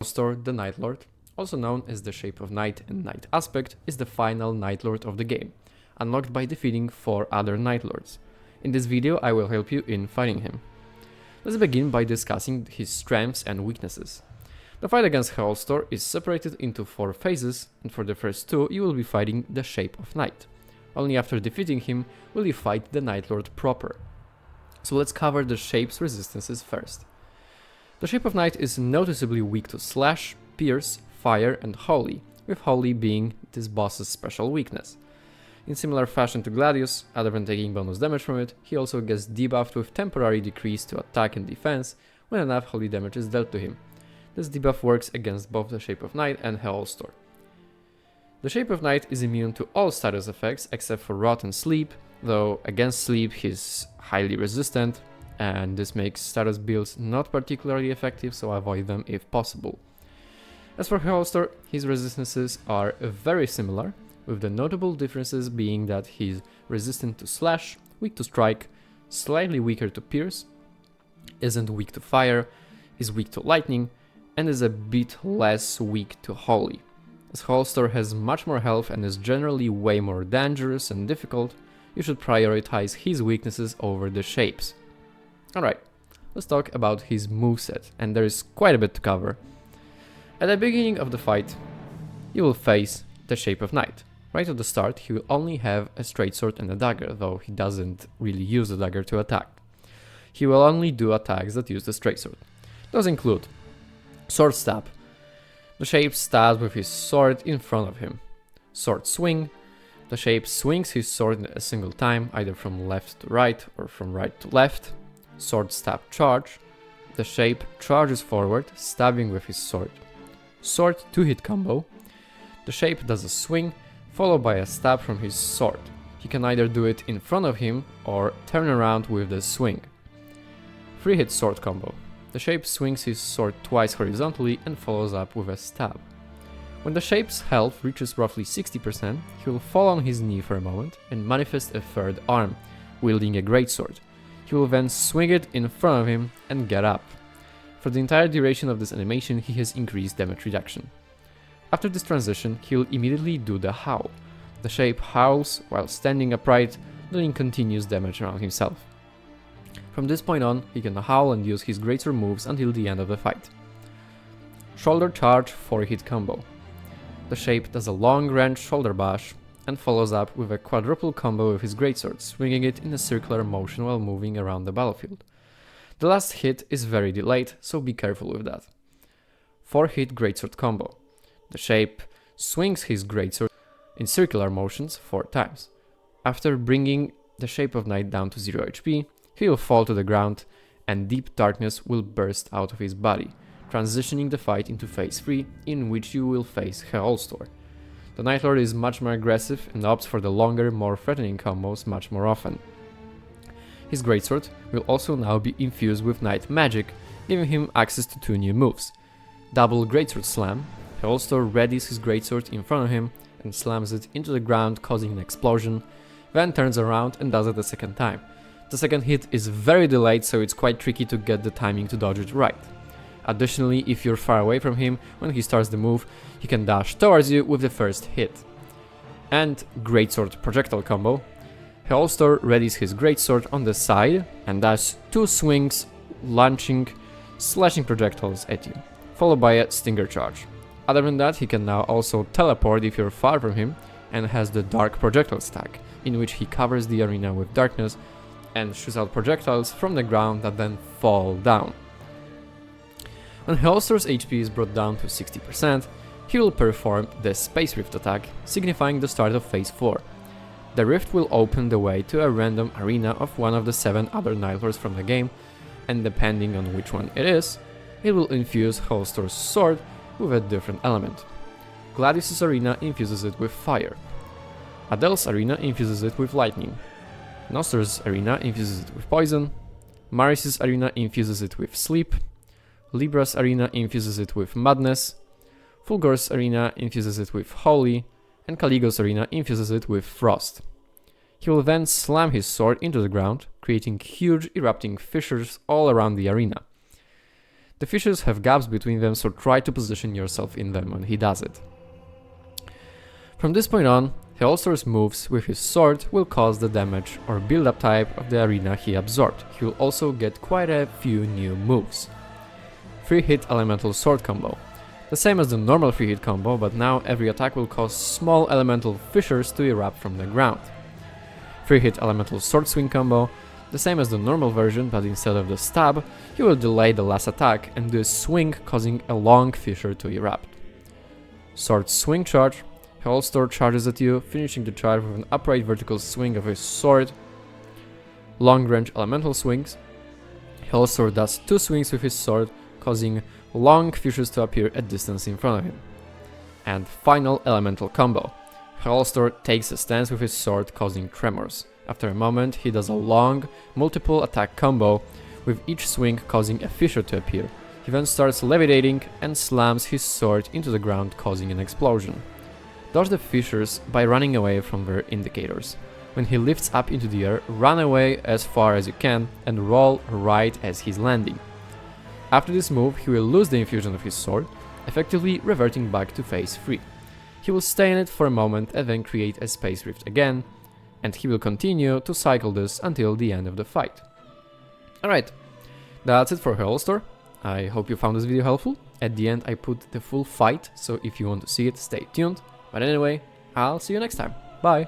Heolstor the Nightlord, also known as the Shape of Night and Night Aspect, is the final Nightlord of the game, unlocked by defeating 4 other Nightlords. In this video I will help you in fighting him. Let's begin by discussing his strengths and weaknesses. The fight against Heolstor is separated into 4 phases, and for the first 2 you will be fighting the Shape of Night. Only after defeating him will you fight the Nightlord proper. So let's cover the Shape's resistances first. The Shape of Night is noticeably weak to Slash, Pierce, Fire and Holy, with Holy being this boss's special weakness. In similar fashion to Gladius, other than taking bonus damage from it, he also gets debuffed with temporary decrease to attack and defense when enough Holy damage is dealt to him. This debuff works against both the Shape of Night and Heolstor. The Shape of Night is immune to all status effects except for Rot and Sleep, though against Sleep he's highly resistant, and this makes status builds not particularly effective, so avoid them if possible. As for Heolstor, his resistances are very similar, with the notable differences being that he's resistant to Slash, weak to Strike, slightly weaker to Pierce, isn't weak to Fire, is weak to Lightning, and is a bit less weak to Holy. As Heolstor has much more health and is generally way more dangerous and difficult, you should prioritize his weaknesses over the Shape's. Alright, let's talk about his moveset, and there is quite a bit to cover. At the beginning of the fight, you will face the Shape of Night. Right at the start, he will only have a straight sword and a dagger, though he doesn't really use the dagger to attack. He will only do attacks that use the straight sword. Those include Sword Stab. The Shape stabs with his sword in front of him. Sword Swing. The Shape swings his sword a single time, either from left to right or from right to left. Sword Stab Charge. The Shape charges forward, stabbing with his sword. Sword 2-hit combo. The Shape does a swing, followed by a stab from his sword. He can either do it in front of him or turn around with the swing. 3-hit sword combo. The Shape swings his sword twice horizontally and follows up with a stab. When the Shape's health reaches roughly 60%, he will fall on his knee for a moment and manifest a third arm, wielding a greatsword. He will then swing it in front of him and get up. For the entire duration of this animation, he has increased damage reduction. After this transition, he will immediately do the Howl. The Shape howls while standing upright, dealing continuous damage around himself. From this point on, he can howl and use his greatsword moves until the end of the fight. Shoulder Charge 4-hit combo. The Shape does a long-range shoulder bash and follows up with a quadruple combo with his greatsword, swinging it in a circular motion while moving around the battlefield. The last hit is very delayed, so be careful with that. 4-hit greatsword combo. The Shape swings his greatsword in circular motions 4 times. After bringing the Shape of Night down to 0 HP, he will fall to the ground and deep darkness will burst out of his body, transitioning the fight into phase 3, in which you will face Heolstor. The Nightlord is much more aggressive and opts for the longer, more threatening combos much more often. His greatsword will also now be infused with Night Magic, giving him access to 2 new moves. Double Greatsword Slam. Heolstor readies his greatsword in front of him and slams it into the ground, causing an explosion, then turns around and does it a second time. The second hit is very delayed, so it's quite tricky to get the timing to dodge it right. Additionally, if you're far away from him when he starts the move, he can dash towards you with the first hit. And Greatsword Projectile combo. Heolstor readies his greatsword on the side and does 2 swings, launching, slashing projectiles at you, followed by a Stinger Charge. Other than that, he can now also teleport if you're far from him and has the Dark Projectile stack, in which he covers the arena with darkness and shoots out projectiles from the ground that then fall down. When Heolstor's HP is brought down to 60%, he will perform the Space Rift attack, signifying the start of phase 4. The rift will open the way to a random arena of one of the 7 other Nightlords from the game, and depending on which one it is, it will infuse Heolstor's sword with a different element. Gladius' arena infuses it with fire. Adele's arena infuses it with lightning. Noster's arena infuses it with poison. Maris' arena infuses it with sleep. Libra's arena infuses it with madness. Fulgor's arena infuses it with holy. And Caligo's arena infuses it with frost. He will then slam his sword into the ground, creating huge erupting fissures all around the arena. The fissures have gaps between them, so try to position yourself in them when he does it. From this point on, Heolstor's moves with his sword will cause the damage or build-up type of the arena he absorbed. He will also get quite a few new moves. 3-hit elemental sword combo. The same as the normal 3-hit combo, but now every attack will cause small elemental fissures to erupt from the ground. 3-hit elemental sword swing combo. The same as the normal version, but instead of the stab, he will delay the last attack and do a swing, causing a long fissure to erupt. Sword swing charge. Heolstor charges at you, finishing the charge with an upright vertical swing of his sword. Long range elemental swings. Heolstor does 2 swings with his sword, causing long fissures to appear at distance in front of him. And final elemental combo. Heolstor takes a stance with his sword, causing tremors. After a moment, he does a long, multiple attack combo, with each swing causing a fissure to appear. He then starts levitating and slams his sword into the ground, causing an explosion. Dodge the fissures by running away from their indicators. When he lifts up into the air, run away as far as you can and roll right as he's landing. After this move, he will lose the infusion of his sword, effectively reverting back to phase 3. He will stay in it for a moment and then create a space rift again, and he will continue to cycle this until the end of the fight. Alright, that's it for Heolstor. I hope you found this video helpful. At the end I put the full fight, so if you want to see it, stay tuned. But anyway, I'll see you next time. Bye!